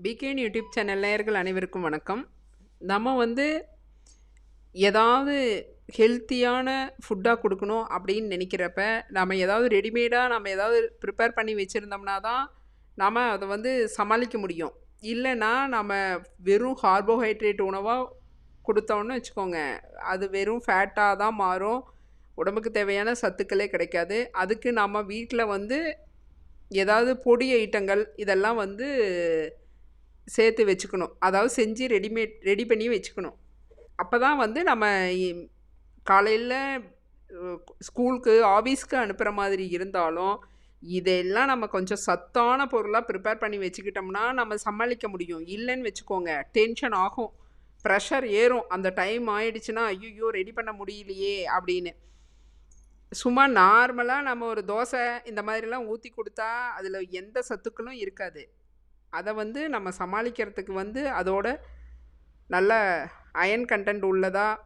Began YouTube channel நேயர்கள் அனைவருக்கும் வணக்கம். நம்ம வந்து ஏதாவது ஹெல்த்தியான ஃபுட்டாக கொடுக்கணும் அப்படின்னு நினைக்கிறப்ப, நம்ம ஏதாவது ரெடிமேடாக நம்ம ஏதாவது ப்ரிப்பேர் பண்ணி வச்சுருந்தோம்னா தான், நம்ம அதை வந்து சமாளிக்க முடியும். இல்லைன்னா நம்ம வெறும் கார்போஹைட்ரேட் உணவாக கொடுத்தோம்னு வச்சுக்கோங்க, அது வெறும் ஃபேட்டாக தான் மாறும். உடம்புக்கு தேவையான சத்துக்களே கிடைக்காது. அதுக்கு நம்ம வீட்டில் வந்து ஏதாவது பொடி ஐட்டங்கள் இதெல்லாம் வந்து சேர்த்து வச்சுக்கணும். அதாவது செஞ்சு ரெடி பண்ணி வச்சுக்கணும். அப்போ தான் வந்து நம்ம காலையில் ஸ்கூலுக்கு ஆஃபீஸ்க்கு அனுப்புகிற மாதிரி இருந்தாலும் இதெல்லாம் நம்ம கொஞ்சம் சத்தான பொருளாக ப்ரிப்பேர் பண்ணி வச்சுக்கிட்டோம்னா நம்ம சமாளிக்க முடியும். இல்லைன்னு வச்சுக்கோங்க, டென்ஷன் ஆகும், ப்ரெஷர் ஏறும். அந்த டைம் ஆயிடுச்சுன்னா ஐயோ ரெடி பண்ண முடியலையே அப்படின்னு. சும்மா நார்மலாக நம்ம ஒரு தோசை இந்த மாதிரிலாம் ஊற்றி கொடுத்தா அதில் எந்த சத்துக்களும் இருக்காது. அதை வந்து நம்ம சமாளிக்கிறதுக்கு வந்து அதோட நல்ல அயன் கண்டென்ட் உள்ளதாக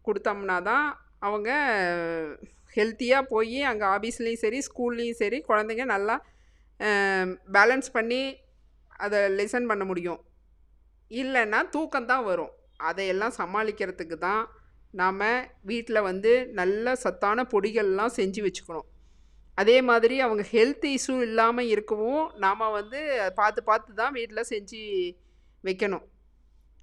கொடுத்தோம்னா தான் அவங்க ஹெல்த்தியாக போய் அங்கே ஆஃபீஸ்லேயும் சரி ஸ்கூல்லேயும் சரி குழந்தைங்க நல்லா பேலன்ஸ் பண்ணி அதை லெசன் பண்ண முடியும். இல்லைன்னா தூக்கம்தான் வரும். அதையெல்லாம் சமாளிக்கிறதுக்கு தான் நாம் வீட்டில் வந்து நல்ல சத்தான பொடிகள்லாம் செஞ்சு வச்சுக்கணும். அதே மாதிரி அவங்க ஹெல்த் இஷ்யூ இல்லாமல் இருக்கவும் நாம் வந்து பார்த்து பார்த்து தான் வீட்டில் செஞ்சு வைக்கணும்.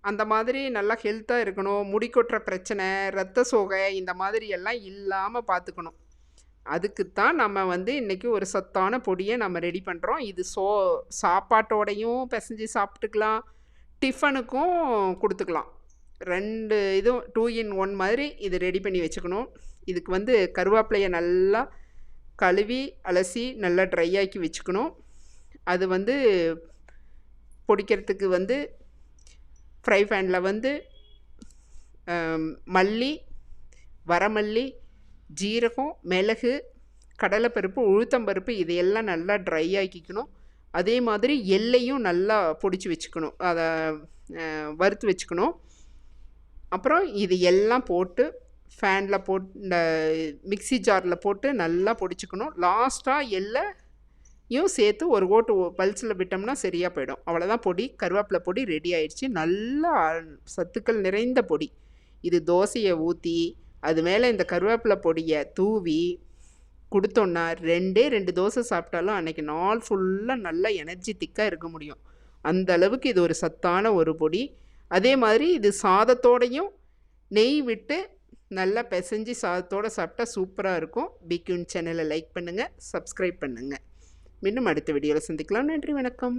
அந்த மாதிரி நல்லா ஹெல்த்தாக இருக்கணும். முடி கொட்டுற பிரச்சனை, இரத்த சோகை இந்த மாதிரி எல்லாம் இல்லாமல் பார்த்துக்கணும். அதுக்குத்தான் நம்ம வந்து இன்றைக்கி ஒரு சத்தான பொடியை நம்ம ரெடி பண்ணுறோம். இது சாப்பாட்டோடையும் பிசைஞ்சு சாப்பிட்டுக்கலாம், டிஃபனுக்கும் கொடுத்துக்கலாம். 2 இதுவும் 2 in 1 மாதிரி இது ரெடி பண்ணி வச்சுக்கணும். இதுக்கு வந்து கருவேப்பிலையை நல்லா கழுவி அலசி நல்லா ட்ரை ஆக்கி வச்சுக்கணும். அது வந்து பொடிக்கிறதுக்கு வந்து ஃப்ரை பேனில் வந்து மல்லி, வரமல்லி, ஜீரகம், மிளகு, கடலைப்பருப்பு, உளுத்தம்பருப்பு இதையெல்லாம் நல்லா ட்ரை ஆக்கிக்கணும். அதே மாதிரி எள்ளையும் நல்லா பொடிச்சு வச்சுக்கணும், அதை வறுத்து வச்சுக்கணும். அப்புறம் இது எல்லாம் போட்டு ஃபேனில் போட்டு இந்த மிக்ஸி ஜாரில் போட்டு நல்லா பொடிச்சுக்கணும். லாஸ்ட்டாக எள்ளையும் சேர்த்து ஒரு ஓட்டு பல்ஸில் விட்டோம்னா சரியாக போயிடும். அவ்வளோதான், பொடி கருவேப்பிலை பொடி ரெடி ஆயிடுச்சு. நல்லா சத்துக்கள் நிறைந்த பொடி. இது தோசையை ஊற்றி அது மேலே இந்த கருவேப்பிலை பொடியை தூவி கொடுத்தோன்னா 2 தோசை சாப்பிட்டாலும் அன்றைக்கி நாள் ஃபுல்லாக நல்லா எனர்ஜிட்டிக்காக இருக்க முடியும். அந்த அளவுக்கு இது ஒரு சத்தான ஒரு பொடி. அதே மாதிரி இது சாதத்தோடையும் நெய் விட்டு நல்லா பிசைஞ்சு சாதத்தோடு சாப்பிட்டா சூப்பராக இருக்கும். பிக்யூன் சேனலை லைக் பண்ணுங்கள், சப்ஸ்கிரைப் பண்ணுங்கள். மீண்டும் அடுத்த வீடியோவில் சந்திக்கலாம். நன்றி, வணக்கம்.